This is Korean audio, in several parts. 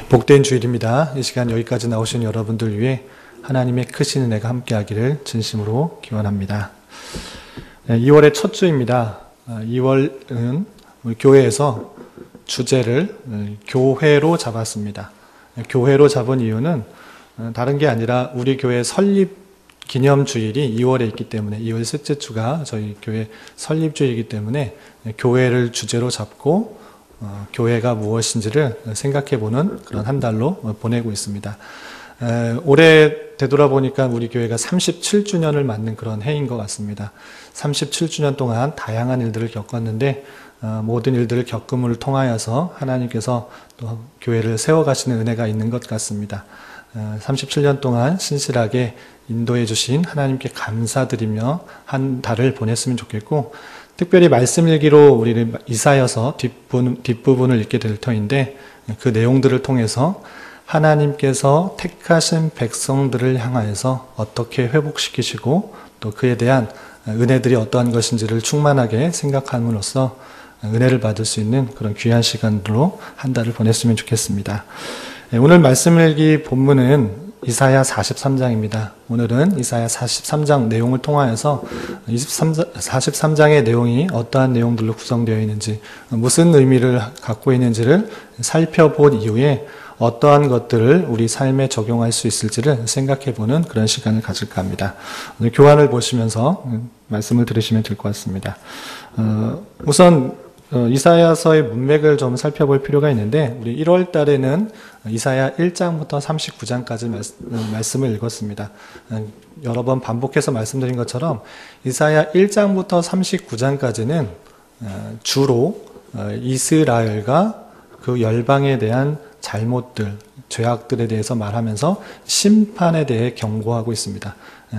복된 주일입니다. 이 시간 여기까지 나오신 여러분들 위해 하나님의 크신 은혜가 함께하기를 진심으로 기원합니다. 2월의 첫 주입니다. 2월은 우리 교회에서 주제를 교회로 잡았습니다. 교회로 잡은 이유는 다른 게 아니라 우리 교회 설립 기념주일이 2월에 있기 때문에 2월 셋째 주가 저희 교회 설립주일이기 때문에 교회를 주제로 잡고 교회가 무엇인지를 생각해보는 그런 한 달로 보내고 있습니다. 올해 되돌아보니까 우리 교회가 37주년을 맞는 그런 해인 것 같습니다. 37주년 동안 다양한 일들을 겪었는데 모든 일들을 겪음을 통하여서 하나님께서 또 교회를 세워가시는 은혜가 있는 것 같습니다. 37년 동안 신실하게 인도해 주신 하나님께 감사드리며 한 달을 보냈으면 좋겠고, 특별히 말씀 일기로 우리는 이사여서 뒷부분을 읽게 될 터인데, 그 내용들을 통해서 하나님께서 택하신 백성들을 향하여서 어떻게 회복시키시고 또 그에 대한 은혜들이 어떠한 것인지를 충만하게 생각함으로써 은혜를 받을 수 있는 그런 귀한 시간으로 한 달을 보냈으면 좋겠습니다. 오늘 말씀 일기 본문은 이사야 43장입니다. 오늘은 이사야 43장 내용을 통하여서 43장의 내용이 어떠한 내용들로 구성되어 있는지, 무슨 의미를 갖고 있는지를 살펴본 이후에 어떠한 것들을 우리 삶에 적용할 수 있을지를 생각해보는 그런 시간을 가질까 합니다. 오늘 교환을 보시면서 말씀을 들으시면 될 것 같습니다. 우선 이사야서의 문맥을 좀 살펴볼 필요가 있는데, 우리 1월 달에는 이사야 1장부터 39장까지 말씀을 읽었습니다. 여러 번 반복해서 말씀드린 것처럼 이사야 1장부터 39장까지는 주로 이스라엘과 그 열방에 대한 잘못들, 죄악들에 대해서 말하면서 심판에 대해 경고하고 있습니다.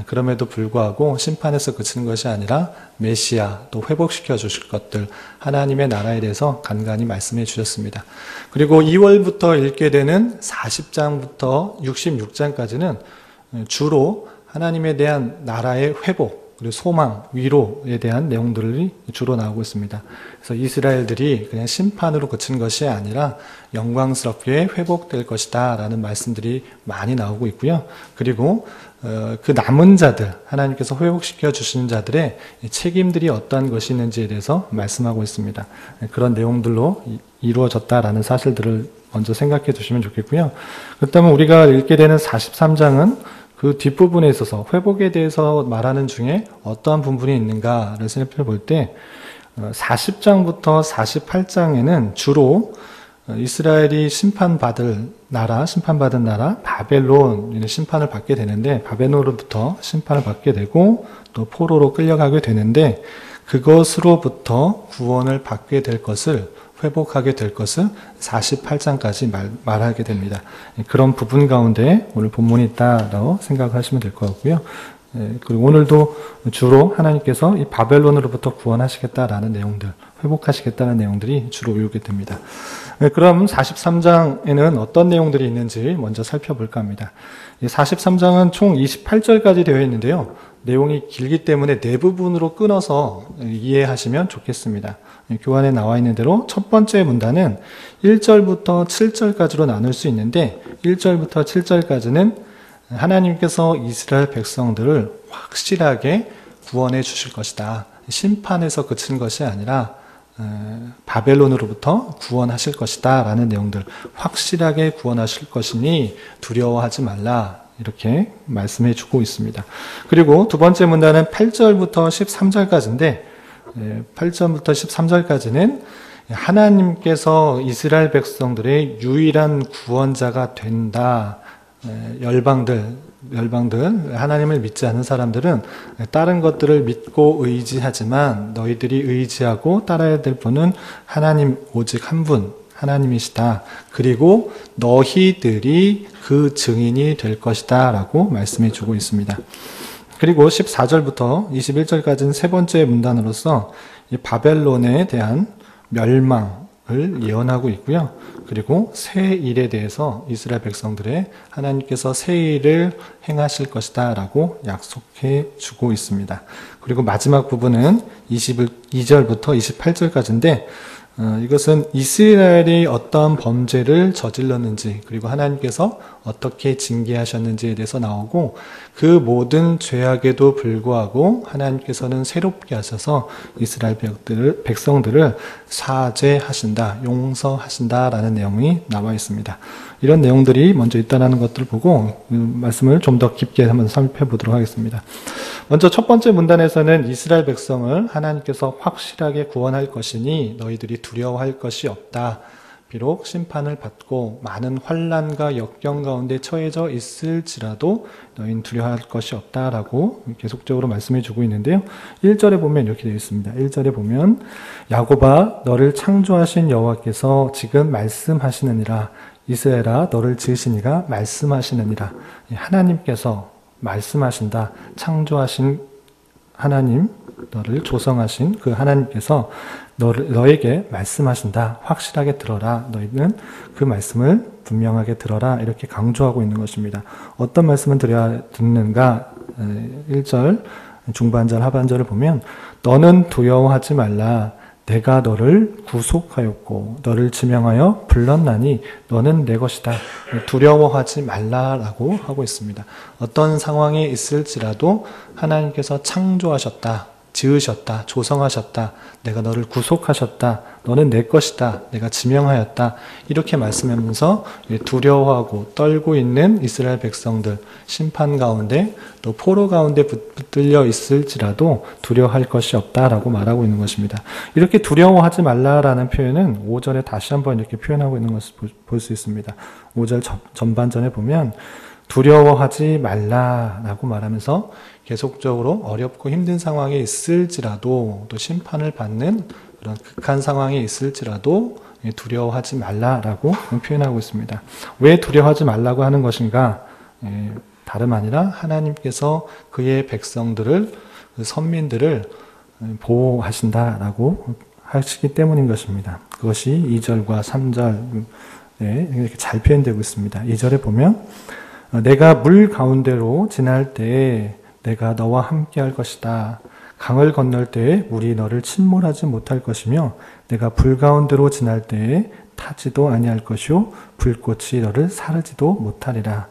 그럼에도 불구하고 심판에서 그치는 것이 아니라 메시아, 또 회복시켜 주실 것들, 하나님의 나라에 대해서 간간히 말씀해 주셨습니다. 그리고 2월부터 읽게 되는 40장부터 66장까지는 주로 하나님에 대한 나라의 회복, 그리고 소망, 위로에 대한 내용들이 주로 나오고 있습니다. 그래서 이스라엘들이 그냥 심판으로 그친 것이 아니라 영광스럽게 회복될 것이다 라는 말씀들이 많이 나오고 있고요. 그리고 그 남은 자들, 하나님께서 회복시켜 주시는 자들의 책임들이 어떠한 것이 있는지에 대해서 말씀하고 있습니다. 그런 내용들로 이루어졌다라는 사실들을 먼저 생각해 두시면 좋겠고요. 그렇다면 우리가 읽게 되는 43장은 그 뒷부분에 있어서 회복에 대해서 말하는 중에 어떠한 부분이 있는가를 살펴볼 때 40장부터 48장에는 주로 이스라엘이 심판받은 나라 바벨론 심판을 받게 되는데, 바벨론으로부터 심판을 받게 되고 또 포로로 끌려가게 되는데, 그것으로부터 구원을 받게 될 것을, 회복하게 될 것을 48장까지 말하게 됩니다. 그런 부분 가운데 오늘 본문이 있다라고 생각하시면 될 것 같고요. 그리고 오늘도 주로 하나님께서 이 바벨론으로부터 구원하시겠다라는 내용들, 회복하시겠다는 내용들이 주로 이루게 됩니다. 그럼 43장에는 어떤 내용들이 있는지 먼저 살펴볼까 합니다. 43장은 총 28절까지 되어 있는데요. 내용이 길기 때문에 네 부분으로 끊어서 이해하시면 좋겠습니다. 교환에 나와 있는 대로 첫 번째 문단은 1절부터 7절까지로 나눌 수 있는데, 1절부터 7절까지는 하나님께서 이스라엘 백성들을 확실하게 구원해 주실 것이다. 심판에서 그친 것이 아니라 바벨론으로부터 구원하실 것이다 라는 내용들, 확실하게 구원하실 것이니 두려워하지 말라, 이렇게 말씀해 주고 있습니다. 그리고 두 번째 문단은 8절부터 13절까지인데, 8절부터 13절까지는 하나님께서 이스라엘 백성들의 유일한 구원자가 된다. 열방들, 하나님을 믿지 않는 사람들은 다른 것들을 믿고 의지하지만 너희들이 의지하고 따라야 될 분은 하나님, 오직 한 분, 하나님이시다. 그리고 너희들이 그 증인이 될 것이다 라고 말씀해 주고 있습니다. 그리고 14절부터 21절까지는 세 번째 문단으로서 이 바벨론에 대한 멸망을 예언하고 있고요. 그리고 새 일에 대해서 이스라엘 백성들의 하나님께서 새 일을 행하실 것이다 라고 약속해 주고 있습니다. 그리고 마지막 부분은 22절부터 28절까지인데 이것은 이스라엘이 어떠한 범죄를 저질렀는지 그리고 하나님께서 어떻게 징계하셨는지에 대해서 나오고 그 모든 죄악에도 불구하고 하나님께서는 새롭게 하셔서 이스라엘 백성들을 사죄하신다, 용서하신다라는 내용이 나와 있습니다. 이런 내용들이 먼저 있다는 것들을 보고 말씀을 좀 더 깊게 한번 살펴보도록 하겠습니다. 먼저 첫 번째 문단에서는 이스라엘 백성을 하나님께서 확실하게 구원할 것이니 너희들이 두려워할 것이 없다. 비록 심판을 받고 많은 환난과 역경 가운데 처해져 있을지라도 너희는 두려워할 것이 없다라고 계속적으로 말씀해 주고 있는데요. 1절에 보면 이렇게 되어 있습니다. 1절에 보면 야곱아 너를 창조하신 여호와께서 지금 말씀하시느니라. 이스라엘아 너를 지으신 이가 말씀하시느니라. 하나님께서 말씀하신다. 창조하신 하나님, 너를 조성하신 그 하나님께서 너에게 말씀하신다. 확실하게 들어라. 너희는 그 말씀을 분명하게 들어라. 이렇게 강조하고 있는 것입니다. 어떤 말씀을 듣는가? 1절 중반절 하반절을 보면 너는 두려워하지 말라. 내가 너를 구속하였고 너를 지명하여 불렀나니 너는 내 것이다. 두려워하지 말라라고 하고 있습니다. 어떤 상황에 있을지라도 하나님께서 창조하셨다. 지으셨다, 조성하셨다, 내가 너를 구속하셨다, 너는 내 것이다, 내가 지명하였다 이렇게 말씀하면서 두려워하고 떨고 있는 이스라엘 백성들 심판 가운데 또 포로 가운데 붙들려 있을지라도 두려워할 것이 없다라고 말하고 있는 것입니다. 이렇게 두려워하지 말라라는 표현은 5절에 다시 한번 이렇게 표현하고 있는 것을 볼 수 있습니다. 5절 전반전에 보면 두려워하지 말라라고 말하면서 계속적으로 어렵고 힘든 상황에 있을지라도 또 심판을 받는 그런 극한 상황에 있을지라도 두려워하지 말라라고 표현하고 있습니다. 왜 두려워하지 말라고 하는 것인가? 다름 아니라 하나님께서 그의 백성들을, 선민들을 보호하신다라고 하시기 때문인 것입니다. 그것이 2절과 3절 이렇게 잘 표현되고 있습니다. 2절에 보면 내가 물 가운데로 지날 때에 내가 너와 함께 할 것이다. 강을 건널 때에 물이 너를 침몰하지 못할 것이며 내가 불 가운데로 지날 때에 타지도 아니할 것이요 불꽃이 너를 사르지도 못하리라.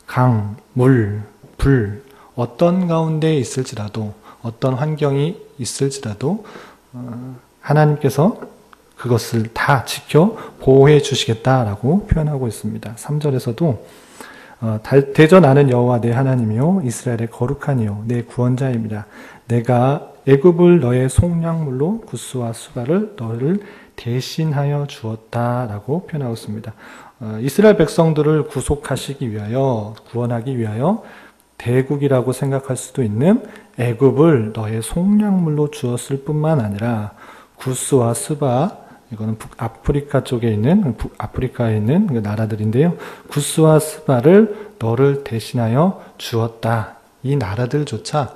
강, 물, 불 어떤 가운데 있을지라도 어떤 환경이 있을지라도 하나님께서 그것을 다 지켜 보호해 주시겠다라고 표현하고 있습니다. 3절에서도 대저 나는 여호와 내 하나님이요 이스라엘의 거룩한 이요 내 구원자입니다. 내가 애굽을 너의 속량물로 구스와 수바를 너를 대신하여 주었다라고 표현하고 있습니다. 이스라엘 백성들을 구속하시기 위하여 구원하기 위하여 대국이라고 생각할 수도 있는 애굽을 너의 속량물로 주었을 뿐만 아니라 구스와 스바 이거는 북아프리카 쪽에 있는 북아프리카에 있는 그 나라들인데요. 구스와 스바를 너를 대신하여 주었다. 이 나라들조차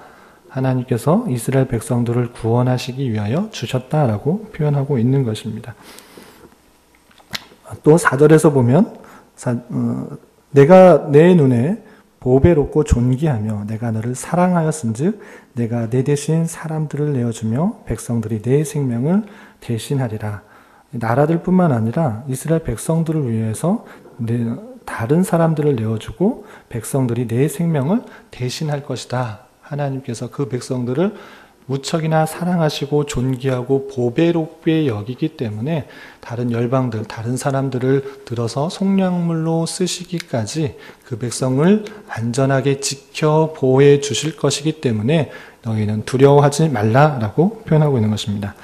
하나님께서 이스라엘 백성들을 구원하시기 위하여 주셨다라고 표현하고 있는 것입니다. 또 4절에서 보면 내가 내 눈에 보배롭고 존귀하며 내가 너를 사랑하였은즉 내가 내 대신 사람들을 내어주며 백성들이 내 생명을 대신하리라. 나라들뿐만 아니라 이스라엘 백성들을 위해서 다른 사람들을 내어주고 백성들이 내 생명을 대신할 것이다. 하나님께서 그 백성들을 무척이나 사랑하시고 존귀하고 보배롭게 여기기 때문에 다른 열방들, 다른 사람들을 들어서 속량물로 쓰시기까지 그 백성을 안전하게 지켜 보호해 주실 것이기 때문에 너희는 두려워하지 말라라고 표현하고 있는 것입니다.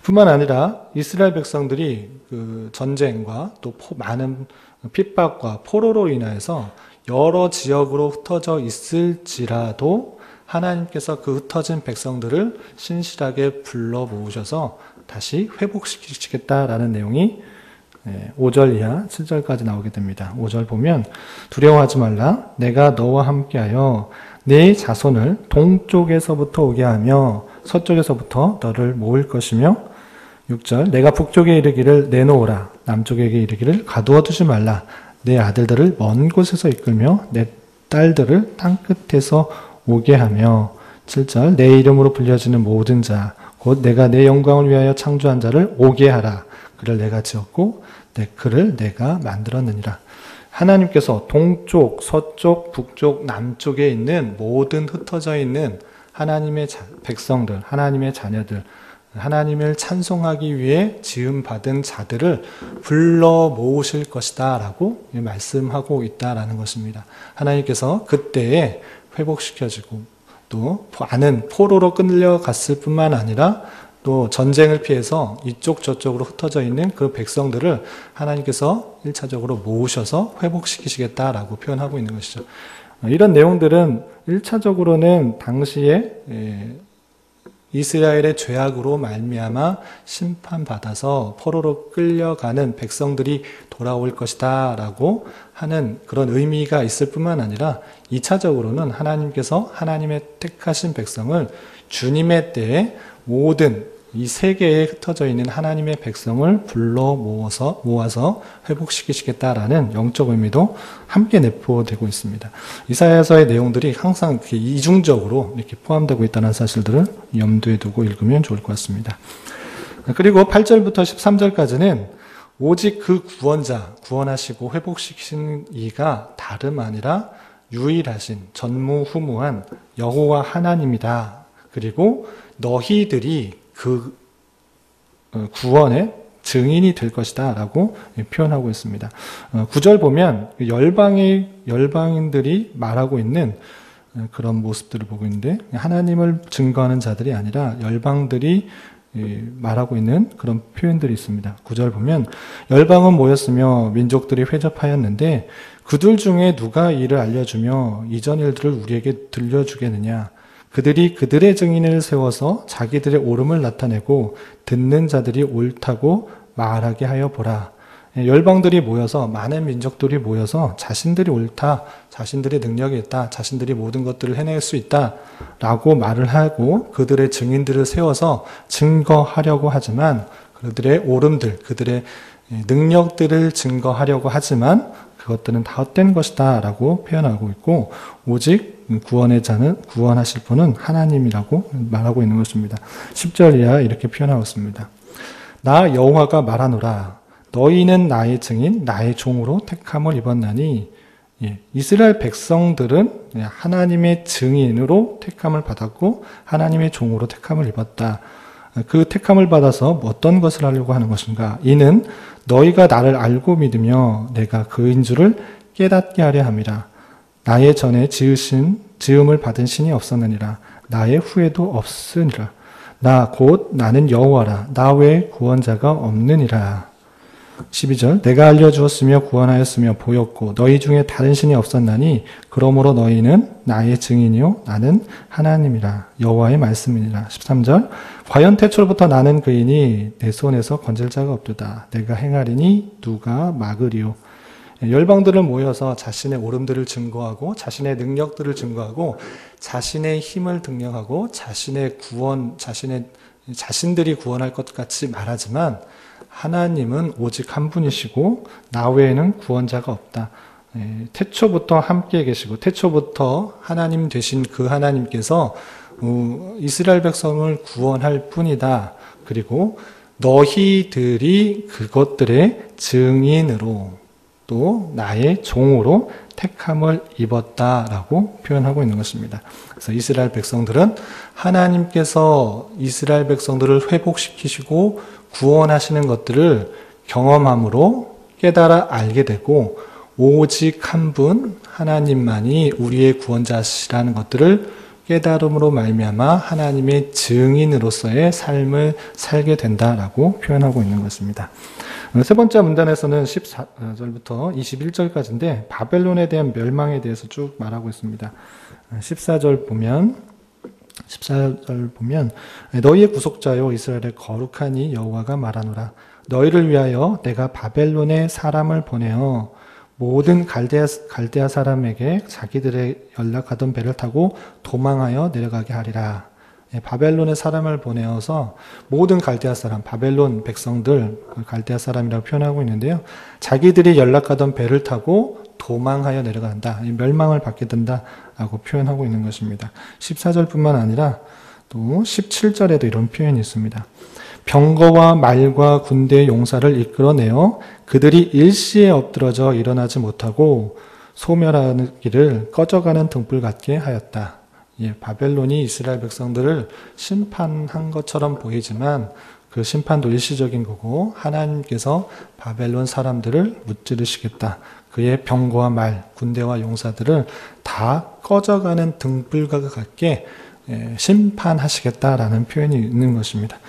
뿐만 아니라 이스라엘 백성들이 그 전쟁과 또 많은 핍박과 포로로 인해서 여러 지역으로 흩어져 있을지라도 하나님께서 그 흩어진 백성들을 신실하게 불러 모으셔서 다시 회복시키시겠다라는 내용이 5절 이하 7절까지 나오게 됩니다. 5절 보면 두려워하지 말라. 내가 너와 함께하여 네 자손을 동쪽에서부터 오게 하며 서쪽에서부터 너를 모을 것이며 6절 내가 북쪽에 이르기를 내놓으라. 남쪽에게 이르기를 가두어 두지 말라. 내 아들들을 먼 곳에서 이끌며 내 딸들을 땅끝에서 오게 하며 7절 내 이름으로 불려지는 모든 자 곧 내가 내 영광을 위하여 창조한 자를 오게 하라. 그를 내가 지었고 그를 내가 만들었느니라. 하나님께서 동쪽, 서쪽, 북쪽, 남쪽에 있는 모든 흩어져 있는 하나님의 백성들, 하나님의 자녀들, 하나님을 찬송하기 위해 지음받은 자들을 불러 모으실 것이다 라고 말씀하고 있다라는 것입니다. 하나님께서 그때에 회복시켜지고 또 많은 포로로 끌려갔을 뿐만 아니라 또 전쟁을 피해서 이쪽 저쪽으로 흩어져 있는 그 백성들을 하나님께서 1차적으로 모으셔서 회복시키시겠다라고 표현하고 있는 것이죠. 이런 내용들은 1차적으로는 당시에 이스라엘의 죄악으로 말미암아 심판받아서 포로로 끌려가는 백성들이 돌아올 것이다 라고 하는 그런 의미가 있을 뿐만 아니라 2차적으로는 하나님께서 하나님의 택하신 백성을 주님의 때에 모든 이 세계에 흩어져 있는 하나님의 백성을 불러 모아서 회복시키시겠다라는 영적 의미도 함께 내포되고 있습니다. 이사야서의 내용들이 항상 이렇게 이중적으로 이렇게 포함되고 있다는 사실들을 염두에 두고 읽으면 좋을 것 같습니다. 그리고 8절부터 13절까지는 오직 그 구원자, 구원하시고 회복시키신 이가 다름 아니라 유일하신 전무후무한 여호와 하나님이다. 그리고 너희들이 그 구원의 증인이 될 것이다 라고 표현하고 있습니다. 9절 보면 열방인들이 말하고 있는 그런 모습들을 보고 있는데 하나님을 증거하는 자들이 아니라 열방들이 말하고 있는 그런 표현들이 있습니다. 9절 보면 열방은 모였으며 민족들이 회접하였는데 그들 중에 누가 이를 알려주며 이전 일들을 우리에게 들려주겠느냐. 그들이 그들의 증인을 세워서 자기들의 옳음을 나타내고 듣는 자들이 옳다고 말하게 하여 보라. 열방들이 모여서 많은 민족들이 모여서 자신들이 옳다, 자신들의 능력이 있다, 자신들이 모든 것들을 해낼 수 있다 라고 말을 하고 그들의 증인들을 세워서 증거하려고 하지만 그들의 옳음들, 그들의 능력들을 증거하려고 하지만 그것들은 다 헛된 것이다 라고 표현하고 있고 오직 구원의 자는 구원하실 분은 하나님이라고 말하고 있는 것입니다. 10절 이하 이렇게 표현하고 있습니다. 나 여호와가 말하노라 너희는 나의 증인 나의 종으로 택함을 입었나니 이스라엘 백성들은 하나님의 증인으로 택함을 받았고 하나님의 종으로 택함을 입었다. 그 택함을 받아서 어떤 것을 하려고 하는 것인가? 이는 너희가 나를 알고 믿으며 내가 그인 줄을 깨닫게 하려 함이라. 나의 전에 지음을 받은 신이 없었느니라. 나의 후에도 없으니라. 나 곧 나는 여호와라. 나 외에 구원자가 없느니라. 12절 내가 알려주었으며 구원하였으며 보였고 너희 중에 다른 신이 없었나니 그러므로 너희는 나의 증인이요 나는 하나님이라 여호와의 말씀이니라. 13절 과연 태초로부터 나는 그이니 내 손에서 건질 자가 없도다. 내가 행하리니 누가 막으리요. 열방들을 모여서 자신의 옳음들을 증거하고 자신의 능력들을 증거하고 자신의 힘을 등령하고 자신의 구원, 자신들이 구원할 것 같이 말하지만 하나님은 오직 한 분이시고 나 외에는 구원자가 없다. 태초부터 함께 계시고 태초부터 하나님 되신 그 하나님께서 이스라엘 백성을 구원할 뿐이다. 그리고 너희들이 그것들의 증인으로 또 나의 종으로 택함을 입었다라고 표현하고 있는 것입니다. 그래서 이스라엘 백성들은 하나님께서 이스라엘 백성들을 회복시키시고 구원하시는 것들을 경험함으로 깨달아 알게 되고 오직 한 분 하나님만이 우리의 구원자시라는 것들을 깨달음으로 말미암아 하나님의 증인으로서의 삶을 살게 된다라고 표현하고 있는 것입니다. 세 번째 문단에서는 14절부터 21절까지인데 바벨론에 대한 멸망에 대해서 쭉 말하고 있습니다. 14절 보면 너희의 구속자요 이스라엘의 거룩하니 여호와가 말하노라. 너희를 위하여 내가 바벨론에 사람을 보내어 모든 갈대아 사람에게 자기들의 연락하던 배를 타고 도망하여 내려가게 하리라. 바벨론에 사람을 보내어서 모든 갈대아 사람, 바벨론 백성들, 갈대아 사람이라고 표현하고 있는데요. 자기들이 연락하던 배를 타고 도망하여 내려간다. 멸망을 받게 된다라고 표현하고 있는 것입니다. 14절뿐만 아니라 또 17절에도 이런 표현이 있습니다. 병거와 말과 군대의 용사를 이끌어내어 그들이 일시에 엎드러져 일어나지 못하고 소멸하기를 꺼져가는 등불 같게 하였다. 예, 바벨론이 이스라엘 백성들을 심판한 것처럼 보이지만 그 심판도 일시적인 거고 하나님께서 바벨론 사람들을 무찌르시겠다. 그의 병거와 말, 군대와 용사들을 다 꺼져가는 등불과 같게 심판하시겠다라는 표현이 있는 것입니다.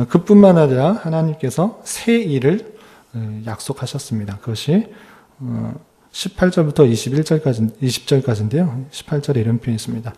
그뿐만 아니라 하나님께서 새 일을 약속하셨습니다. 그것이 18절부터 20절까지인데요. 18절에 이런 표현이 있습니다.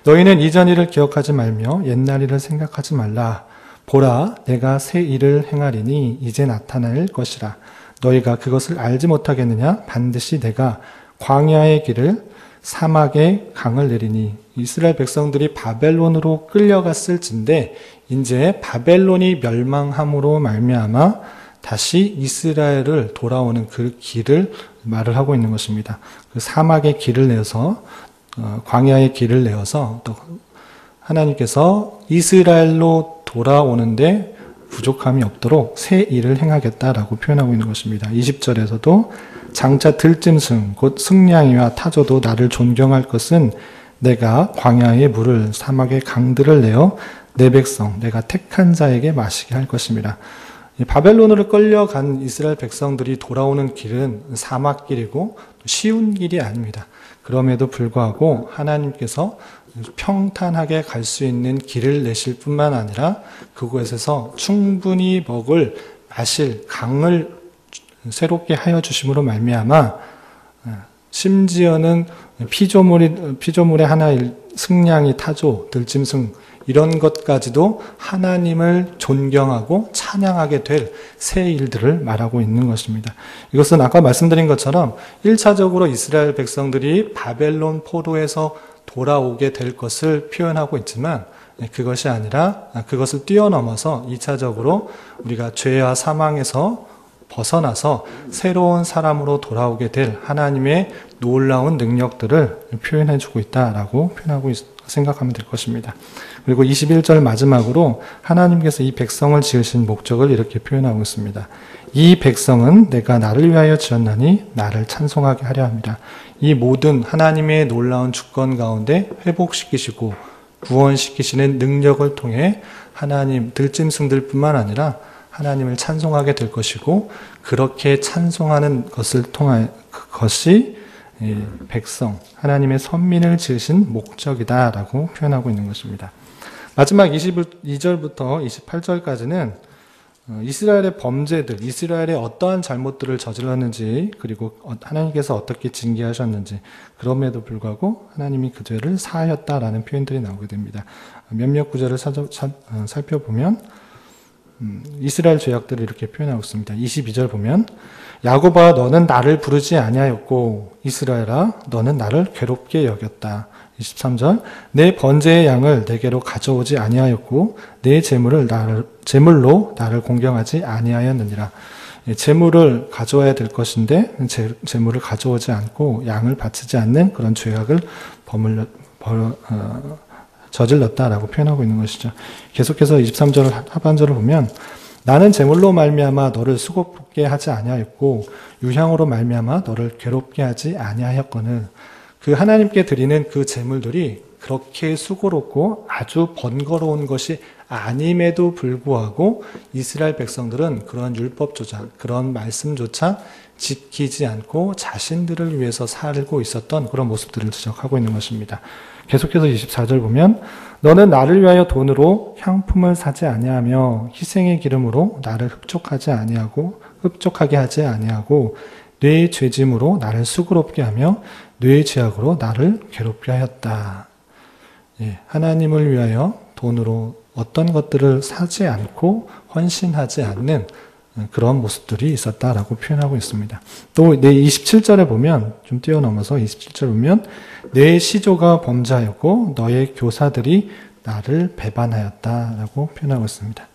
너희는 이전 일을 기억하지 말며 옛날 일을 생각하지 말라. 보라, 내가 새 일을 행하리니 이제 나타날 것이라. 너희가 그것을 알지 못하겠느냐? 반드시 내가 광야의 길을 사막의 강을 내리니. 이스라엘 백성들이 바벨론으로 끌려갔을진데 이제 바벨론이 멸망함으로 말미암아 다시 이스라엘을 돌아오는 그 길을 말을 하고 있는 것입니다. 그 사막의 길을 내어서 광야의 길을 내어서 또 하나님께서 이스라엘로 돌아오는데 부족함이 없도록 새 일을 행하겠다라고 표현하고 있는 것입니다. 20절에서도 장차 들짐승 곧 승냥이와 타조도 나를 존경할 것은 내가 광야의 물을 사막의 강들을 내어 내 백성 내가 택한 자에게 마시게 할 것입니다. 바벨론으로 끌려간 이스라엘 백성들이 돌아오는 길은 사막길이고 쉬운 길이 아닙니다. 그럼에도 불구하고 하나님께서 평탄하게 갈 수 있는 길을 내실 뿐만 아니라 그곳에서 충분히 먹을 마실 강을 새롭게 하여 주심으로 말미암아 심지어는 피조물의 하나일 승냥이, 타조, 들짐승 이런 것까지도 하나님을 존경하고 찬양하게 될 새 일들을 말하고 있는 것입니다. 이것은 아까 말씀드린 것처럼 1차적으로 이스라엘 백성들이 바벨론 포로에서 돌아오게 될 것을 표현하고 있지만 그것이 아니라 그것을 뛰어넘어서 2차적으로 우리가 죄와 사망에서 벗어나서 새로운 사람으로 돌아오게 될 하나님의 놀라운 능력들을 표현해주고 있다라고 생각하면 될 것입니다. 그리고 21절 마지막으로 하나님께서 이 백성을 지으신 목적을 이렇게 표현하고 있습니다. 이 백성은 내가 나를 위하여 지었나니 나를 찬송하게 하려 합니다. 이 모든 하나님의 놀라운 주권 가운데 회복시키시고 구원시키시는 능력을 통해 하나님 들짐승들뿐만 아니라 하나님을 찬송하게 될 것이고 그렇게 찬송하는 것을 통한 그것이 백성, 하나님의 선민을 지으신 목적이다라고 표현하고 있는 것입니다. 마지막 22절부터 28절까지는 이스라엘의 범죄들, 이스라엘의 어떠한 잘못들을 저질렀는지 그리고 하나님께서 어떻게 징계하셨는지 그럼에도 불구하고 하나님이 그 죄를 사하였다라는 표현들이 나오게 됩니다. 몇몇 구절을 살펴보면 이스라엘 죄악들을 이렇게 표현하고 있습니다. 22절 보면 야곱아 너는 나를 부르지 아니하였고 이스라엘아 너는 나를 괴롭게 여겼다. 23절 내 번제의 양을 내게로 가져오지 아니하였고 내 제물로 나를 공경하지 아니하였느니라. 제물을 가져와야 될 것인데 제물을 가져오지 않고 양을 바치지 않는 그런 죄악을 저질렀다라고 표현하고 있는 것이죠. 계속해서 23절 하반절을 보면 나는 제물로 말미암아 너를 수고롭게 하지 아니하였고 유향으로 말미암아 너를 괴롭게 하지 아니하였거늘. 그 하나님께 드리는 그 제물들이 그렇게 수고롭고 아주 번거로운 것이 아님에도 불구하고 이스라엘 백성들은 그런 율법조차 그런 말씀조차 지키지 않고 자신들을 위해서 살고 있었던 그런 모습들을 지적하고 있는 것입니다. 계속해서 24절 보면 너는 나를 위하여 돈으로 향품을 사지 아니하며 희생의 기름으로 나를 흡족하게 하지 아니하고 뇌의 죄짐으로 나를 수고롭게 하며 뇌의 죄악으로 나를 괴롭게 하였다. 하나님을 위하여 돈으로 어떤 것들을 사지 않고 헌신하지 않는 그런 모습들이 있었다라고 표현하고 있습니다. 또 내 27절에 보면 좀 뛰어넘어서 27절 보면 내 시조가 범죄하였고 너의 교사들이 나를 배반하였다라고 표현하고 있습니다.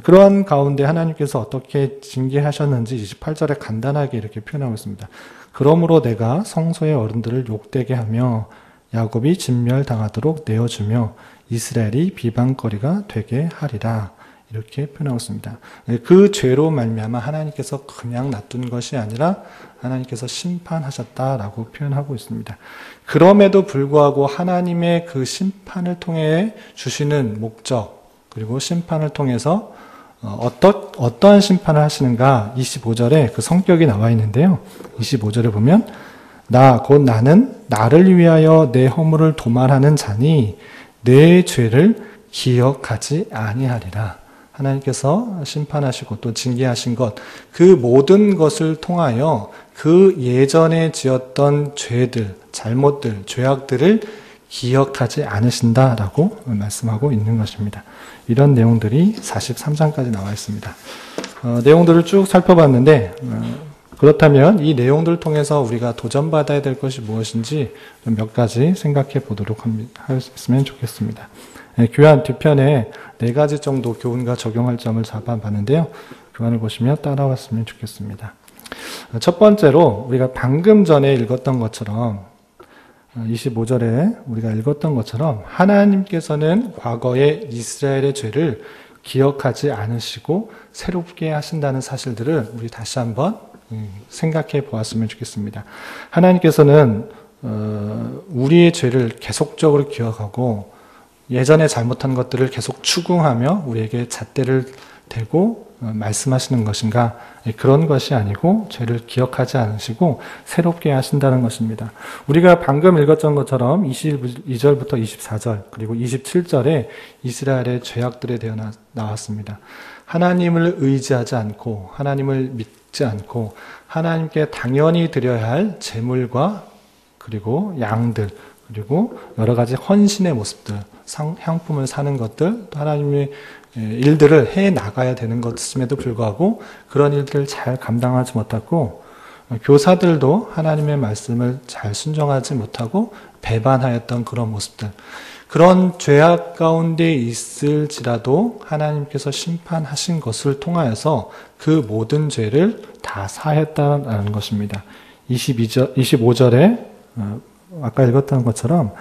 그러한 가운데 하나님께서 어떻게 징계하셨는지 28절에 간단하게 이렇게 표현하고 있습니다. 그러므로 내가 성소의 어른들을 욕되게 하며 야곱이 진멸당하도록 내어주며 이스라엘이 비방거리가 되게 하리라. 이렇게 표현하고 있습니다. 그 죄로 말미암아 하나님께서 그냥 놔둔 것이 아니라 하나님께서 심판하셨다라고 표현하고 있습니다. 그럼에도 불구하고 하나님의 그 심판을 통해 주시는 목적, 그리고 심판을 통해서 어떠한 심판을 하시는가 25절에 그 성격이 나와 있는데요. 25절에 보면 곧 나는 나를 위하여 내 허물을 도말하는 자니 내 죄를 기억하지 아니하리라. 하나님께서 심판하시고 또 징계하신 것, 그 모든 것을 통하여 그 예전에 지었던 죄들, 잘못들, 죄악들을 기억하지 않으신다라고 말씀하고 있는 것입니다. 이런 내용들이 43장까지 나와 있습니다. 내용들을 쭉 살펴봤는데 그렇다면 이 내용들을 통해서 우리가 도전받아야 될 것이 무엇인지 몇 가지 생각해 보도록 하였으면 좋겠습니다. 교환 뒤편에 4가지 정도 교훈과 적용할 점을 잡아봤는데요. 교환을 보시며 따라왔으면 좋겠습니다. 첫 번째로 우리가 방금 전에 읽었던 것처럼 25절에 우리가 읽었던 것처럼 하나님께서는 과거의 이스라엘의 죄를 기억하지 않으시고 새롭게 하신다는 사실들을 우리 다시 한번 생각해 보았으면 좋겠습니다. 하나님께서는 우리의 죄를 계속적으로 기억하고 예전에 잘못한 것들을 계속 추궁하며 우리에게 잣대를 대고 말씀하시는 것인가? 그런 것이 아니고 죄를 기억하지 않으시고 새롭게 하신다는 것입니다. 우리가 방금 읽었던 것처럼 22절부터 24절 그리고 27절에 이스라엘의 죄악들에 대해 나왔습니다. 하나님을 의지하지 않고 하나님을 믿지 않고 하나님께 당연히 드려야 할 제물과 그리고 양들 그리고 여러 가지 헌신의 모습들, 향품을 사는 것들, 또 하나님의 일들을 해 나가야 되는 것임에도 불구하고 그런 일들을 잘 감당하지 못하고 교사들도 하나님의 말씀을 잘 순종하지 못하고 배반하였던 그런 모습들, 그런 죄악 가운데 있을지라도 하나님께서 심판하신 것을 통하여서 그 모든 죄를 다 사했다는 것입니다. 25절에 아까 읽었던 것처럼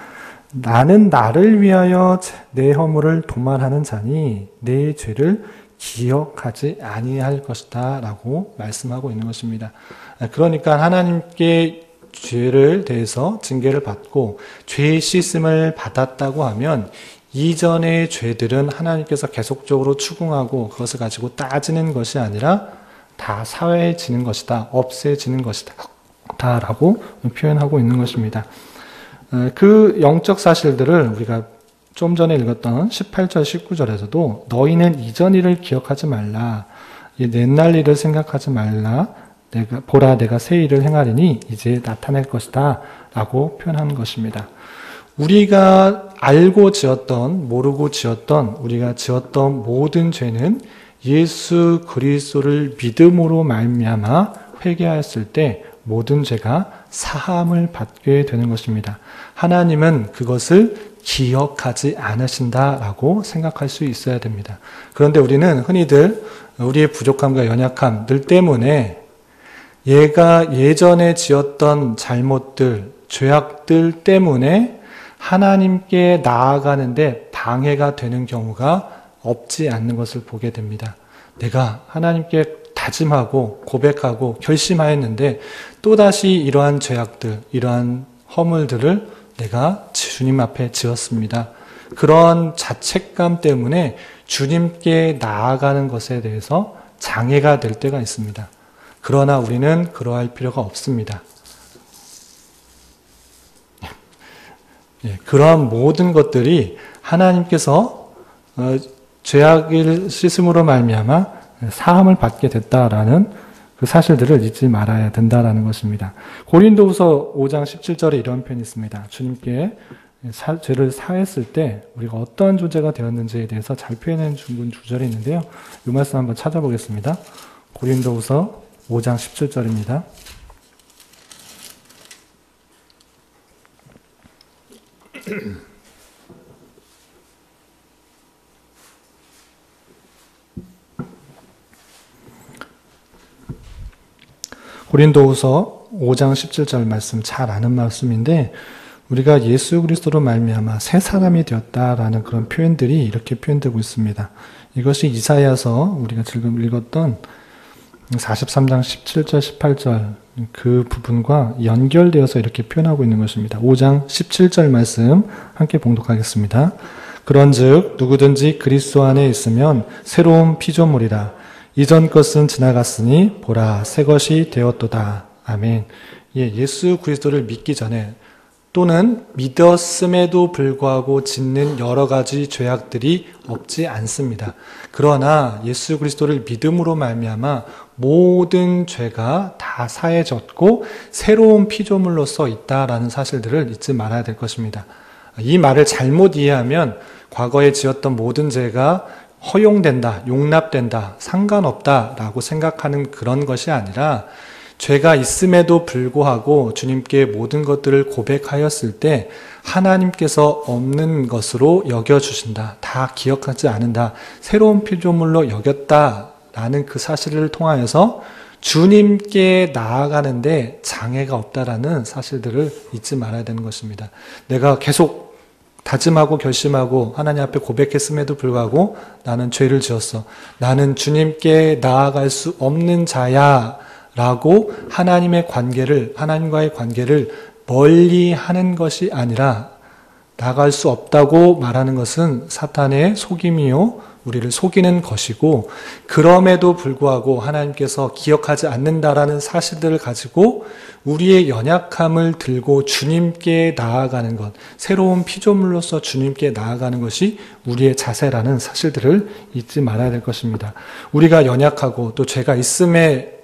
나는 나를 위하여 내 허물을 도말하는 자니 내 죄를 기억하지 아니할 것이다 라고 말씀하고 있는 것입니다. 그러니까 하나님께 죄를 대해서 징계를 받고 죄의 씻음을 받았다고 하면 이전의 죄들은 하나님께서 계속적으로 추궁하고 그것을 가지고 따지는 것이 아니라 다 사회해지는 것이다, 없애지는 것이다 라고 표현하고 있는 것입니다. 그 영적 사실들을 우리가 좀 전에 읽었던 18절, 19절에서도 너희는 이전 일을 기억하지 말라. 옛날 일을 생각하지 말라. 보라 내가 새 일을 행하리니 이제 나타낼 것이다. 라고 표현한 것입니다. 우리가 알고 지었던, 모르고 지었던, 우리가 지었던 모든 죄는 예수 그리스도를 믿음으로 말미암아 회개하였을 때 모든 죄가 사함을 받게 되는 것입니다. 하나님은 그것을 기억하지 않으신다라고 생각할 수 있어야 됩니다. 그런데 우리는 흔히들 우리의 부족함과 연약함들 때문에 얘가 예전에 지었던 잘못들, 죄악들 때문에 하나님께 나아가는데 방해가 되는 경우가 없지 않는 것을 보게 됩니다. 내가 하나님께 다짐하고 고백하고 결심하였는데 또다시 이러한 죄악들, 이러한 허물들을 내가 주님 앞에 지었습니다. 그런 자책감 때문에 주님께 나아가는 것에 대해서 장애가 될 때가 있습니다. 그러나 우리는 그러할 필요가 없습니다. 그러한 모든 것들이 하나님께서 죄악을 씻음으로 말미암아 사함을 받게 됐다라는 그 사실들을 잊지 말아야 된다라는 것입니다. 고린도후서 5장 17절에 이런 표현이 있습니다. 주님께 죄를 사했을 때 우리가 어떠한 존재가 되었는지에 대해서 잘 표현해 준 구절이 있는데요. 이 말씀 한번 찾아보겠습니다. 고린도후서 5장 17절입니다. 고린도후서 5장 17절 말씀 잘 아는 말씀인데 우리가 예수 그리스도로 말미암아 새 사람이 되었다라는 그런 표현들이 이렇게 표현되고 있습니다. 이것이 이사야서 우리가 지금 읽었던 43장 17절, 18절 그 부분과 연결되어서 이렇게 표현하고 있는 것입니다. 5장 17절 말씀 함께 봉독하겠습니다. 그런즉 누구든지 그리스도 안에 있으면 새로운 피조물이라. 이전 것은 지나갔으니 보라 새 것이 되었도다. 아멘. 예수 그리스도를 믿기 전에 또는 믿었음에도 불구하고 짓는 여러 가지 죄악들이 없지 않습니다. 그러나 예수 그리스도를 믿음으로 말미암아 모든 죄가 다 사해졌고 새로운 피조물로서 있다라는 사실들을 잊지 말아야 될 것입니다. 이 말을 잘못 이해하면 과거에 지었던 모든 죄가 허용된다, 용납된다, 상관없다라고 생각하는 그런 것이 아니라 죄가 있음에도 불구하고 주님께 모든 것들을 고백하였을 때 하나님께서 없는 것으로 여겨주신다. 다 기억하지 않는다. 새로운 피조물로 여겼다라는 그 사실을 통하여서 주님께 나아가는데 장애가 없다라는 사실들을 잊지 말아야 되는 것입니다. 내가 계속 다짐하고 결심하고 하나님 앞에 고백했음에도 불구하고 나는 죄를 지었어. 나는 주님께 나아갈 수 없는 자야. 라고 하나님과의 관계를 멀리 하는 것이 아니라 나갈 수 없다고 말하는 것은 사탄의 속임이요 우리를 속이는 것이고 그럼에도 불구하고 하나님께서 기억하지 않는다라는 사실들을 가지고 우리의 연약함을 들고 주님께 나아가는 것, 새로운 피조물로서 주님께 나아가는 것이 우리의 자세라는 사실들을 잊지 말아야 될 것입니다. 우리가 연약하고 또 죄가 있음에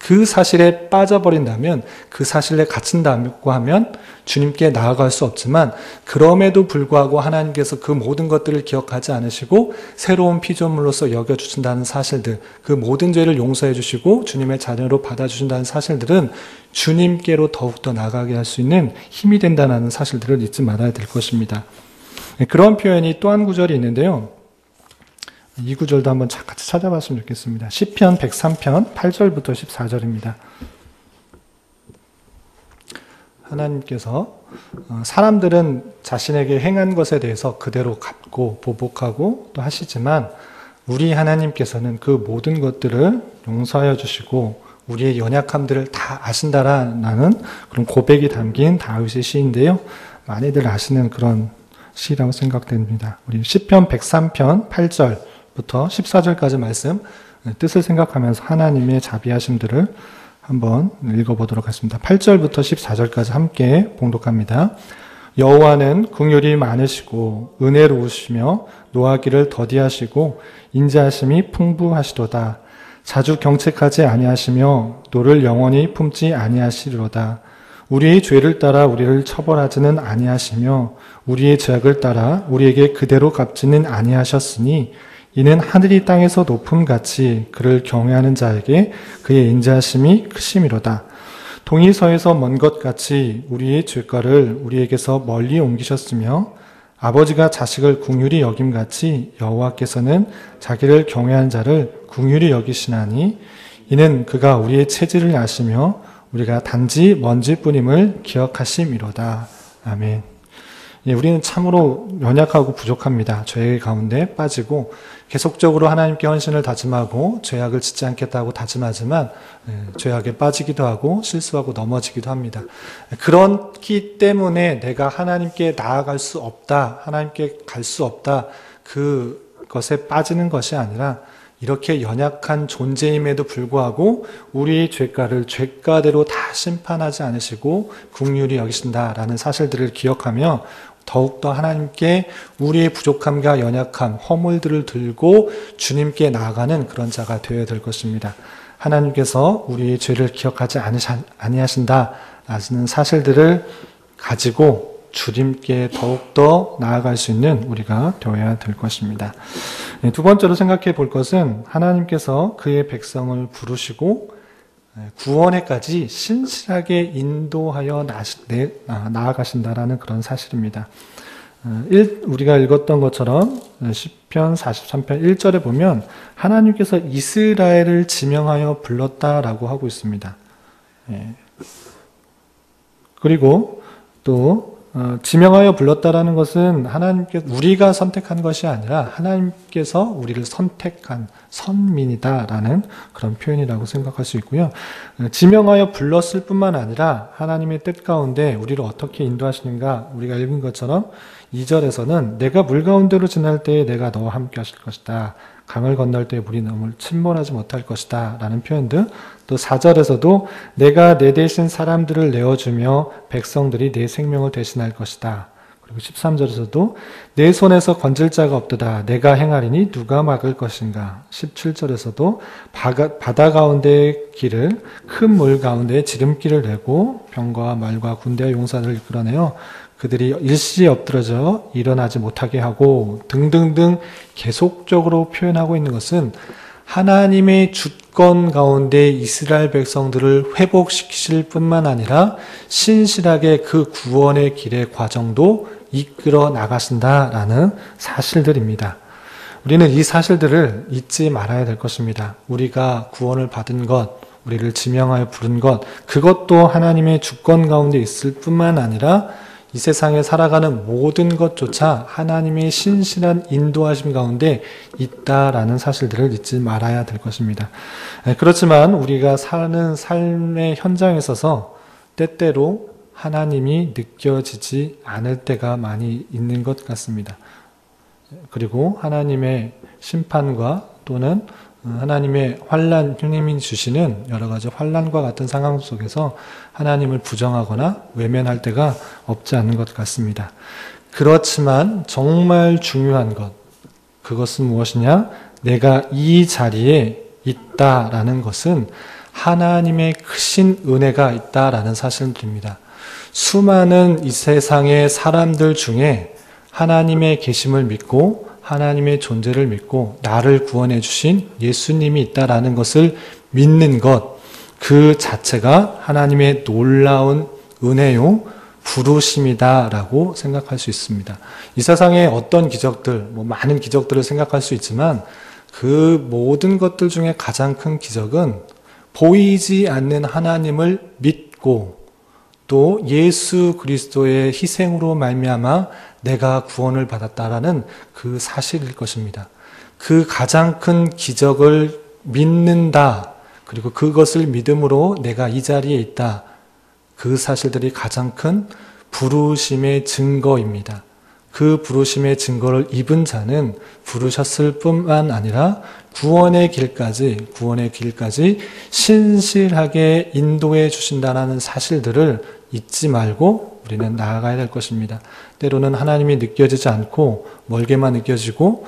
그 사실에 빠져버린다면 그 사실에 갇힌다고 하면 주님께 나아갈 수 없지만 그럼에도 불구하고 하나님께서 그 모든 것들을 기억하지 않으시고 새로운 피조물로서 여겨주신다는 사실들 그 모든 죄를 용서해 주시고 주님의 자녀로 받아주신다는 사실들은 주님께로 더욱더 나아가게 할 수 있는 힘이 된다는 사실들을 잊지 말아야 될 것입니다. 그런 표현이 또 한 구절이 있는데요. 이 구절도 한번 같이 찾아봤으면 좋겠습니다. 시편 103편 8절부터 14절입니다. 하나님께서 사람들은 자신에게 행한 것에 대해서 그대로 갚고 보복하고 또 하시지만 우리 하나님께서는 그 모든 것들을 용서하여 주시고 우리의 연약함들을 다 아신다라는 그런 고백이 담긴 다윗의 시인데요. 많이들 아시는 그런 시라고 생각됩니다. 우리 시편 103편 8절 부터 14절까지 말씀 뜻을 생각하면서 하나님의 자비하심들을 한번 읽어보도록 하겠습니다. 8절부터 14절까지 함께 봉독합니다. 여호와는 긍휼이 많으시고 은혜로우시며 노하기를 더디하시고 인자하심이 풍부하시도다. 자주 경책하지 아니하시며 노를 영원히 품지 아니하시리로다. 우리의 죄를 따라 우리를 처벌하지는 아니하시며 우리의 죄악을 따라 우리에게 그대로 갚지는 아니하셨으니 이는 하늘이 땅에서 높음같이 그를 경외하는 자에게 그의 인자하심이 크심이로다. 동이 서에서 먼 것 같이 우리의 죄가를 우리에게서 멀리 옮기셨으며 아버지가 자식을 긍휼히 여김같이 여호와께서는 자기를 경외하는 자를 긍휼히 여기시나니 이는 그가 우리의 체질을 아시며 우리가 단지 먼지뿐임을 기억하심이로다. 아멘. 우리는 참으로 연약하고 부족합니다. 죄 가운데 빠지고 계속적으로 하나님께 헌신을 다짐하고 죄악을 짓지 않겠다고 다짐하지만 죄악에 빠지기도 하고 실수하고 넘어지기도 합니다. 그렇기 때문에 내가 하나님께 나아갈 수 없다, 하나님께 갈 수 없다, 그것에 빠지는 것이 아니라 이렇게 연약한 존재임에도 불구하고 우리의 죄가를 죄가대로 다 심판하지 않으시고 긍휼히 여기신다라는 사실들을 기억하며 더욱더 하나님께 우리의 부족함과 연약함, 허물들을 들고 주님께 나아가는 그런 자가 되어야 될 것입니다. 하나님께서 우리의 죄를 기억하지 아니하신다라는 사실들을 가지고 주님께 더욱더 나아갈 수 있는 우리가 되어야 될 것입니다. 두 번째로 생각해 볼 것은 하나님께서 그의 백성을 부르시고 구원에까지 신실하게 인도하여 나아가신다라는 그런 사실입니다. 우리가 읽었던 것처럼 시편 43편 1절에 보면 하나님께서 이스라엘을 지명하여 불렀다라고 하고 있습니다. 그리고 또 지명하여 불렀다라는 것은 하나님께서 우리가 선택한 것이 아니라 하나님께서 우리를 선택한 선민이다라는 그런 표현이라고 생각할 수 있고요. 지명하여 불렀을 뿐만 아니라 하나님의 뜻 가운데 우리를 어떻게 인도하시는가, 우리가 읽은 것처럼 2절에서는 내가 물 가운데로 지날 때에 내가 너와 함께 하실 것이다. 강을 건널 때 물이 너를 침몰하지 못할 것이다 라는 표현들, 또 4절에서도 내가 내 대신 사람들을 내어주며 백성들이 내 생명을 대신할 것이다. 그리고 13절에서도 내 손에서 건질 자가 없도다. 내가 행하리니 누가 막을 것인가. 17절에서도 바다 가운데 길을 큰 물 가운데 지름길을 내고 병거와 말과 군대와 용사들을 이끌어내어 그들이 일시에 엎드러져 일어나지 못하게 하고 등등등 계속적으로 표현하고 있는 것은 하나님의 주권 가운데 이스라엘 백성들을 회복시키실 뿐만 아니라 신실하게 그 구원의 길의 과정도 이끌어 나가신다라는 사실들입니다. 우리는 이 사실들을 잊지 말아야 될 것입니다. 우리가 구원을 받은 것, 우리를 지명하여 부른 것, 그것도 하나님의 주권 가운데 있을 뿐만 아니라 이 세상에 살아가는 모든 것조차 하나님의 신실한 인도하심 가운데 있다라는 사실들을 잊지 말아야 될 것입니다. 그렇지만 우리가 사는 삶의 현장에 있어서 때때로 하나님이 느껴지지 않을 때가 많이 있는 것 같습니다. 그리고 하나님의 심판과 또는 하나님의 환난, 주님이 주시는 여러 가지 환난과 같은 상황 속에서 하나님을 부정하거나 외면할 때가 없지 않은 것 같습니다. 그렇지만 정말 중요한 것, 그것은 무엇이냐? 내가 이 자리에 있다라는 것은 하나님의 크신 은혜가 있다라는 사실입니다. 수많은 이 세상의 사람들 중에 하나님의 계심을 믿고 하나님의 존재를 믿고 나를 구원해 주신 예수님이 있다라는 것을 믿는 것, 그 자체가 하나님의 놀라운 은혜요, 부르심이다라고 생각할 수 있습니다. 이 세상에 어떤 기적들, 많은 기적들을 생각할 수 있지만 그 모든 것들 중에 가장 큰 기적은 보이지 않는 하나님을 믿고 또 예수 그리스도의 희생으로 말미암아 내가 구원을 받았다라는 그 사실일 것입니다. 그 가장 큰 기적을 믿는다. 그리고 그것을 믿음으로 내가 이 자리에 있다. 그 사실들이 가장 큰 부르심의 증거입니다. 그 부르심의 증거를 입은 자는 부르셨을 뿐만 아니라 구원의 길까지 신실하게 인도해 주신다는 사실들을 잊지 말고 우리는 나아가야 될 것입니다. 때로는 하나님이 느껴지지 않고 멀게만 느껴지고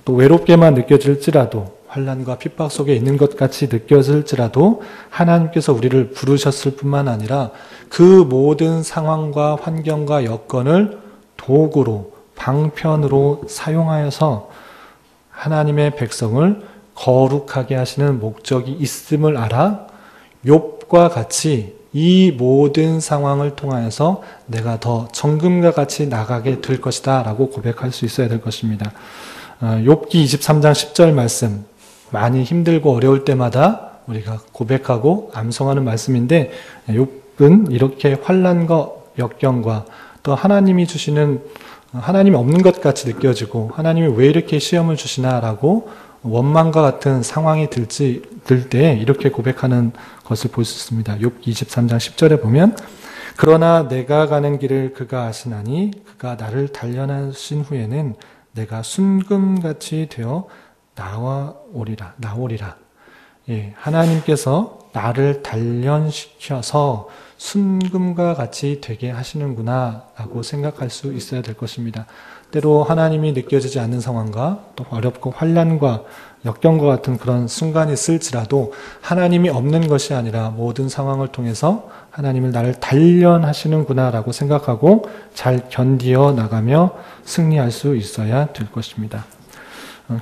또 외롭게만 느껴질지라도 환난과 핍박 속에 있는 것 같이 느껴질지라도 하나님께서 우리를 부르셨을 뿐만 아니라 그 모든 상황과 환경과 여건을 도구로 방편으로 사용하여서 하나님의 백성을 거룩하게 하시는 목적이 있음을 알아 욥과 같이 이 모든 상황을 통하여서 내가 더 정금과 같이 나가게 될 것이다 라고 고백할 수 있어야 될 것입니다. 욥기 23장 10절 말씀, 많이 힘들고 어려울 때마다 우리가 고백하고 암송하는 말씀인데 욥은 이렇게 환난과 역경과 또 하나님이 주시는 하나님이 없는 것 같이 느껴지고 하나님이 왜 이렇게 시험을 주시나라고 원망과 같은 상황이 들 때 이렇게 고백하는 것을 볼 수 있습니다. 욥기 23장 10절에 보면 그러나 내가 가는 길을 그가 아시나니 그가 나를 단련하신 후에는 내가 순금같이 되어 나오리라. 예, 하나님께서 나를 단련시켜서 순금과 같이 되게 하시는구나 라고 생각할 수 있어야 될 것입니다. 때로 하나님이 느껴지지 않는 상황과 또 어렵고 환난과 역경과 같은 그런 순간이 있을지라도 하나님이 없는 것이 아니라 모든 상황을 통해서 하나님을 나를 단련하시는구나 라고 생각하고 잘 견디어 나가며 승리할 수 있어야 될 것입니다.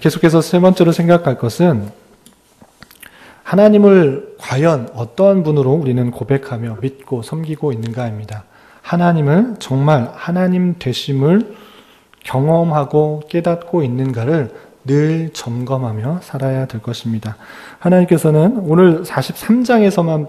계속해서 세 번째로 생각할 것은 하나님을 과연 어떠한 분으로 우리는 고백하며 믿고 섬기고 있는가입니다. 하나님을 정말 하나님 되심을 경험하고 깨닫고 있는가를 늘 점검하며 살아야 될 것입니다. 하나님께서는 오늘 43장에서만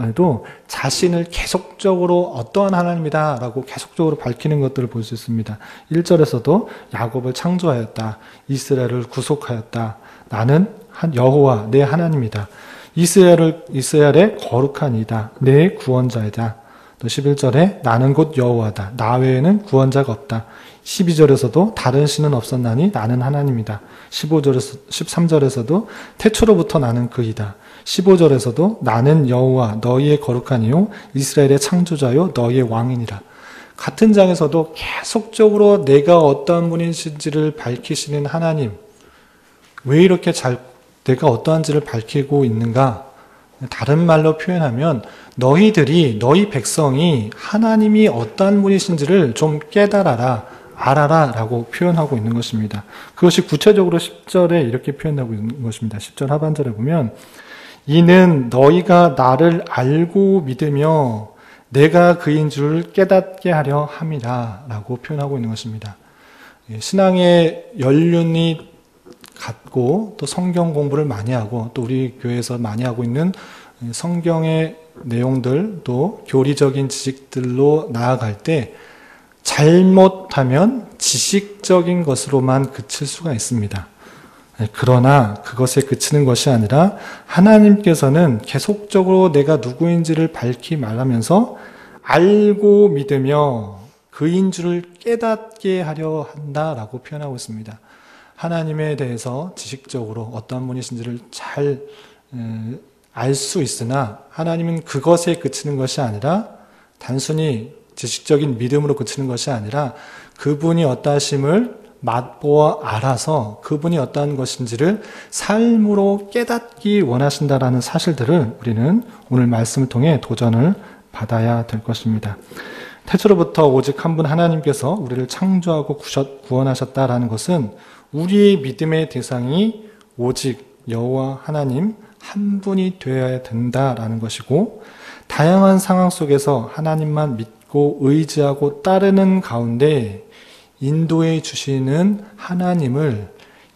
해도 자신을 계속적으로 어떠한 하나님이다 라고 계속적으로 밝히는 것들을 볼 수 있습니다. 1절에서도 야곱을 창조하였다. 이스라엘을 구속하였다. 나는 여호와 내 하나님이다. 이스라엘의 거룩한 이다. 내 구원자이다. 또 11절에 나는 곧 여호와다. 나 외에는 구원자가 없다. 12절에서도 다른 신은 없었나니 나는 하나님이다. 13절에서도 태초로부터 나는 그이다. 15절에서도 나는 여호와 너희의 거룩한 이요 이스라엘의 창조자요 너희의 왕이니라. 같은 장에서도 계속적으로 내가 어떠한 분이신지를 밝히시는 하나님, 왜 이렇게 내가 어떠한지를 밝히고 있는가? 다른 말로 표현하면 너희 백성이 하나님이 어떠한 분이신지를 좀 깨달아라, 알아라 라고 표현하고 있는 것입니다. 그것이 구체적으로 10절에 이렇게 표현하고 있는 것입니다. 10절 하반절에 보면 이는 너희가 나를 알고 믿으며 내가 그인 줄 깨닫게 하려 함이라 라고 표현하고 있는 것입니다. 신앙의 연륜이 갖고 또 성경 공부를 많이 하고 또 우리 교회에서 많이 하고 있는 성경의 내용들 또 교리적인 지식들로 나아갈 때 잘못하면 지식적인 것으로만 그칠 수가 있습니다. 그러나 그것에 그치는 것이 아니라 하나님께서는 계속적으로 내가 누구인지를 밝히 말하면서 알고 믿으며 그인 줄을 깨닫게 하려 한다라고 표현하고 있습니다. 하나님에 대해서 지식적으로 어떠한 분이신지를 잘 알 수 있으나 하나님은 그것에 그치는 것이 아니라 단순히 지식적인 믿음으로 그치는 것이 아니라 그분이 어떠하심을 맛보아 알아서 그분이 어떠한 것인지를 삶으로 깨닫기 원하신다라는 사실들을 우리는 오늘 말씀을 통해 도전을 받아야 될 것입니다. 태초로부터 오직 한 분 하나님께서 우리를 창조하고 구원하셨다라는 것은 우리의 믿음의 대상이 오직 여호와 하나님 한 분이 되어야 된다라는 것이고 다양한 상황 속에서 하나님만 믿고 의지하고 따르는 가운데 인도해 주시는 하나님을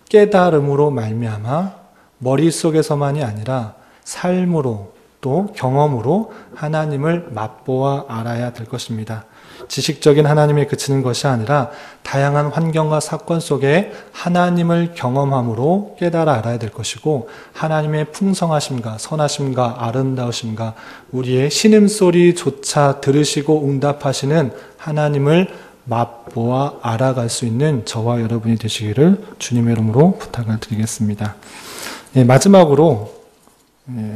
깨달음으로 말미암아 머릿속에서만이 아니라 삶으로 또 경험으로 하나님을 맛보아 알아야 될 것입니다. 지식적인 하나님에 그치는 것이 아니라 다양한 환경과 사건 속에 하나님을 경험함으로 깨달아 알아야 될 것이고 하나님의 풍성하심과 선하심과 아름다우심과 우리의 신음소리조차 들으시고 응답하시는 하나님을 맛보아 알아갈 수 있는 저와 여러분이 되시기를 주님의 이름으로 부탁을 드리겠습니다. 마지막으로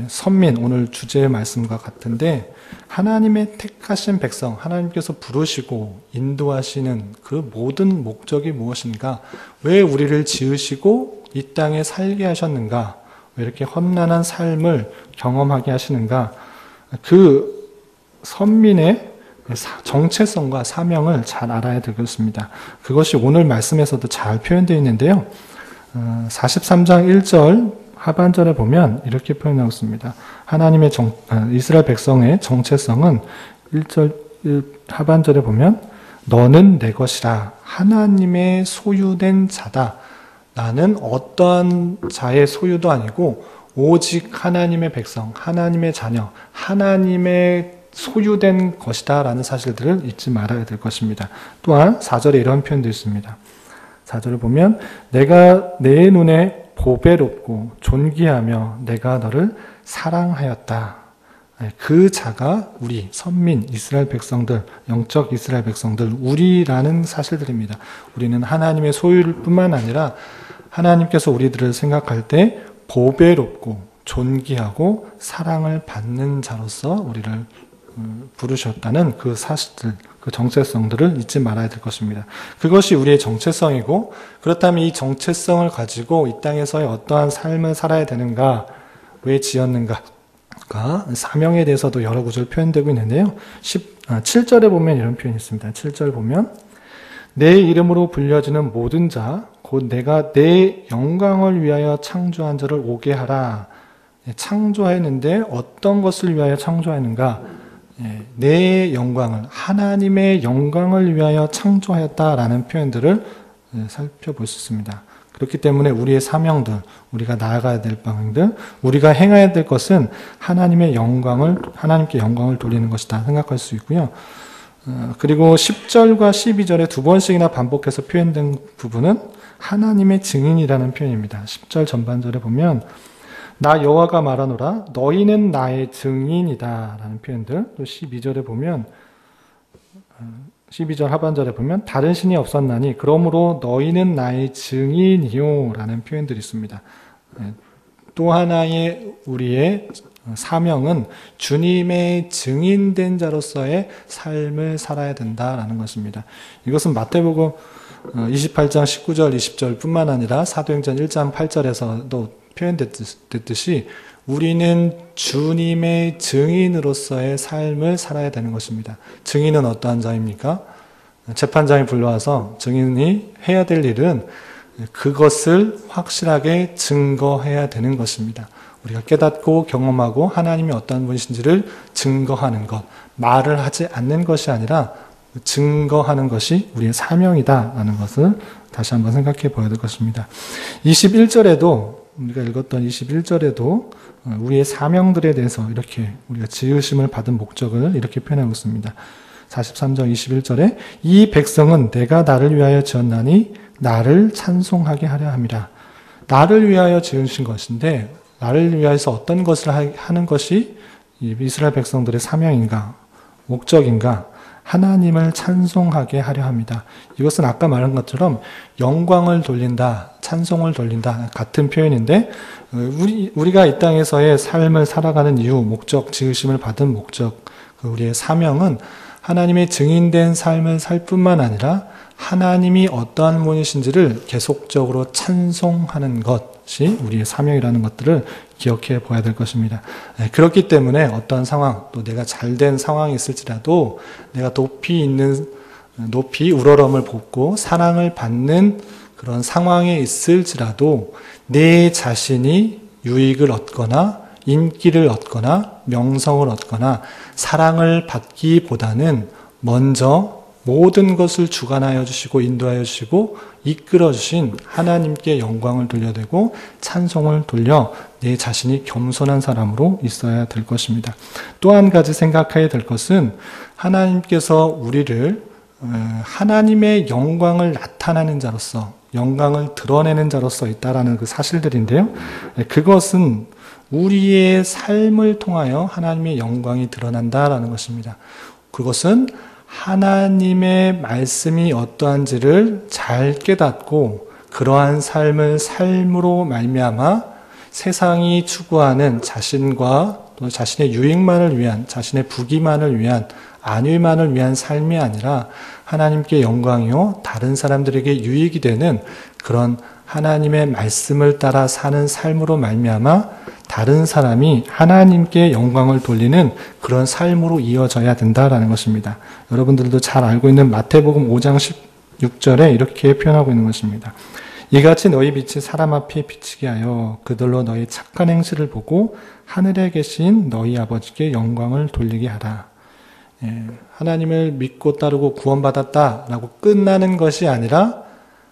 선민, 오늘 주제의 말씀과 같은데 하나님의 택하신 백성, 하나님께서 부르시고 인도하시는 그 모든 목적이 무엇인가? 왜 우리를 지으시고 이 땅에 살게 하셨는가? 왜 이렇게 험난한 삶을 경험하게 하시는가? 그 선민의 정체성과 사명을 잘 알아야 되겠습니다. 그것이 오늘 말씀에서도 잘 표현되어 있는데요. 43장 1절 하반절에 보면 이렇게 표현하고 있습니다. 하나님의 이스라엘 백성의 정체성은 1절 하반절에 보면 너는 내 것이라 하나님의 소유된 자다. 나는 어떠한 자의 소유도 아니고 오직 하나님의 백성, 하나님의 자녀, 하나님의 소유된 것이다 라는 사실들을 잊지 말아야 될 것입니다. 또한 4절에 이런 표현도 있습니다. 4절을 보면 내가 내 눈에 보배롭고 존귀하며 내가 너를 사랑하였다. 그 자가 우리 선민 이스라엘 백성들, 영적 이스라엘 백성들, 우리라는 사실들입니다. 우리는 하나님의 소유일 뿐만 아니라 하나님께서 우리들을 생각할 때 보배롭고 존귀하고 사랑을 받는 자로서 우리를 부르셨다는 그 사실들, 그 정체성들을 잊지 말아야 될 것입니다. 그것이 우리의 정체성이고 그렇다면 이 정체성을 가지고 이 땅에서의 어떠한 삶을 살아야 되는가, 왜 지었는가, 사명에 대해서도 여러 구절 표현되고 있는데요. 7절에 보면 이런 표현이 있습니다. 7절 보면 내 이름으로 불려지는 모든 자, 곧 내가 내 영광을 위하여 창조한 자를 오게 하라. 창조했는데 어떤 것을 위하여 창조했는가? 내 영광을, 하나님의 영광을 위하여 창조하였다라는 표현들을 살펴볼 수 있습니다. 그렇기 때문에 우리의 사명들, 우리가 나아가야 될 방향들, 우리가 행해야 될 것은 하나님께 영광을 돌리는 것이다 생각할 수 있고요. 그리고 10절과 12절에 두 번씩이나 반복해서 표현된 부분은 하나님의 증인이라는 표현입니다. 10절 전반절에 보면 나 여호와가 말하노라 너희는 나의 증인이다 라는 표현들, 또 12절에 보면 12절 하반절에 보면 다른 신이 없었나니 그러므로 너희는 나의 증인이요 라는 표현들이 있습니다. 또 하나의 우리의 사명은 주님의 증인된 자로서의 삶을 살아야 된다라는 것입니다. 이것은 마태복음 28장 19절 20절 뿐만 아니라 사도행전 1장 8절에서도 표현됐듯이 우리는 주님의 증인으로서의 삶을 살아야 되는 것입니다. 증인은 어떠한 자입니까? 재판장이 불러와서 증인이 해야 될 일은 그것을 확실하게 증거해야 되는 것입니다. 우리가 깨닫고 경험하고 하나님이 어떠한 분이신지를 증거하는 것, 말을 하지 않는 것이 아니라 증거하는 것이 우리의 사명이다라는 것을 다시 한번 생각해 보아야 될 것입니다. 21절에도 우리가 읽었던 21절에도 우리의 사명들에 대해서 이렇게 우리가 지으심을 받은 목적을 이렇게 표현하고 있습니다. 43장 21절에 이 백성은 내가 나를 위하여 지었나니 나를 찬송하게 하려 함이라. 나를 위하여 지으신 것인데 나를 위하여서 어떤 것을 하는 것이 이스라엘 백성들의 사명인가, 목적인가? 하나님을 찬송하게 하려 합니다. 이것은 아까 말한 것처럼 영광을 돌린다, 찬송을 돌린다 같은 표현인데 우리가 이 땅에서의 삶을 살아가는 이유, 목적, 지으심을 받은 목적, 우리의 사명은 하나님의 증인된 삶을 살 뿐만 아니라 하나님이 어떠한 분이신지를 계속적으로 찬송하는 것이 우리의 사명이라는 것들을 기억해 보아야 될 것입니다. 그렇기 때문에 어떠한 상황, 또 내가 잘된 상황이 있을지라도 내가 높이 우러럼을 벗고 사랑을 받는 그런 상황에 있을지라도 내 자신이 유익을 얻거나 인기를 얻거나 명성을 얻거나 사랑을 받기보다는 먼저 모든 것을 주관하여 주시고 인도하여 주시고 이끌어 주신 하나님께 영광을 돌려대고 찬송을 돌려 내 자신이 겸손한 사람으로 있어야 될 것입니다. 또 한 가지 생각해야 될 것은 하나님께서 우리를 하나님의 영광을 나타내는 자로서, 영광을 드러내는 자로서 있다라는 그 사실들인데요. 그것은 우리의 삶을 통하여 하나님의 영광이 드러난다라는 것입니다. 그것은 하나님의 말씀이 어떠한지를 잘 깨닫고 그러한 삶을 삶으로 말미암아 세상이 추구하는 자신과 또 자신의 유익만을 위한, 자신의 부귀만을 위한, 안위만을 위한 삶이 아니라 하나님께 영광이요 다른 사람들에게 유익이 되는 그런 하나님의 말씀을 따라 사는 삶으로 말미암아 다른 사람이 하나님께 영광을 돌리는 그런 삶으로 이어져야 된다라는 것입니다. 여러분들도 잘 알고 있는 마태복음 5장 16절에 이렇게 표현하고 있는 것입니다. 이같이 너희 빛이 사람 앞에 비치게 하여 그들로 너희 착한 행실을 보고 하늘에 계신 너희 아버지께 영광을 돌리게 하라. 하나님을 믿고 따르고 구원받았다라고 끝나는 것이 아니라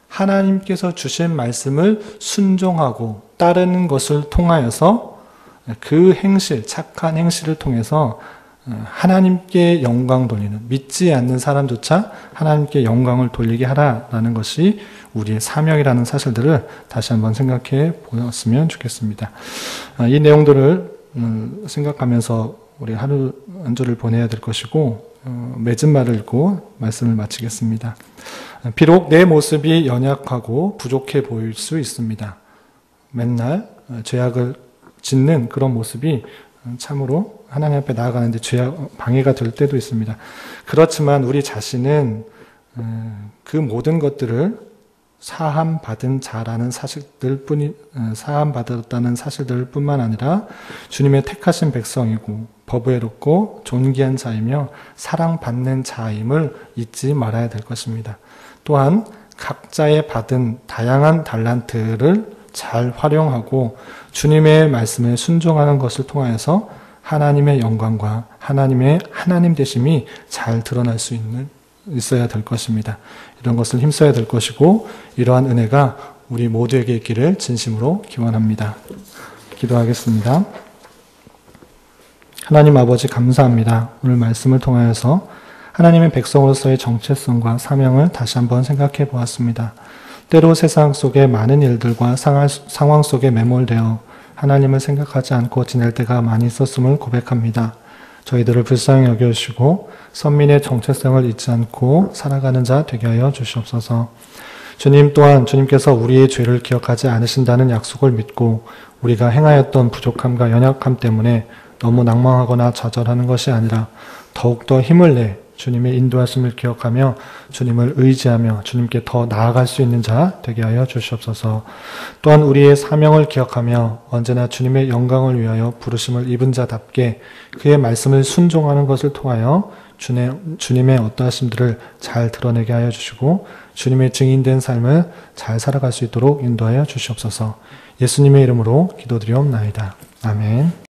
하나님께서 주신 말씀을 순종하고 따르는 것을 통하여서 그 행실, 착한 행실을 통해서 하나님께 영광 돌리는, 믿지 않는 사람조차 하나님께 영광을 돌리게 하라라는 것이 우리의 사명이라는 사실들을 다시 한번 생각해 보았으면 좋겠습니다. 이 내용들을 생각하면서 우리 하루 한 주를 보내야 될 것이고 맺은 말을 읽고 말씀을 마치겠습니다. 비록 내 모습이 연약하고 부족해 보일 수 있습니다. 맨날 죄악을 짓는 그런 모습이 참으로 하나님 앞에 나아가는데 방해가 될 때도 있습니다. 그렇지만 우리 자신은 그 모든 것들을 사함받은 자라는 사함받았다는 사실들 뿐만 아니라 주님의 택하신 백성이고 법외롭고 존귀한 자이며 사랑받는 자임을 잊지 말아야 될 것입니다. 또한 각자의 받은 다양한 달란트를 잘 활용하고 주님의 말씀에 순종하는 것을 통하여서 하나님의 영광과 하나님의 하나님 되심이 잘 드러날 수 있어야 될 것입니다. 이런 것을 힘써야 될 것이고 이러한 은혜가 우리 모두에게 있기를 진심으로 기원합니다. 기도하겠습니다. 하나님 아버지 감사합니다. 오늘 말씀을 통하여서 하나님의 백성으로서의 정체성과 사명을 다시 한번 생각해 보았습니다. 때로 세상 속의 많은 일들과 상황 속에 매몰되어 하나님을 생각하지 않고 지낼 때가 많이 있었음을 고백합니다. 저희들을 불쌍히 여겨주시고 선민의 정체성을 잊지 않고 살아가는 자 되게 하여 주시옵소서. 주님 또한 주님께서 우리의 죄를 기억하지 않으신다는 약속을 믿고 우리가 행하였던 부족함과 연약함 때문에 너무 낭망하거나 좌절하는 것이 아니라 더욱더 힘을 내 주님의 인도하심을 기억하며 주님을 의지하며 주님께 더 나아갈 수 있는 자 되게 하여 주시옵소서. 또한 우리의 사명을 기억하며 언제나 주님의 영광을 위하여 부르심을 입은 자답게 그의 말씀을 순종하는 것을 통하여 주님의 어떠하심들을 잘 드러내게 하여 주시고 주님의 증인된 삶을 잘 살아갈 수 있도록 인도하여 주시옵소서. 예수님의 이름으로 기도드리옵나이다. 아멘.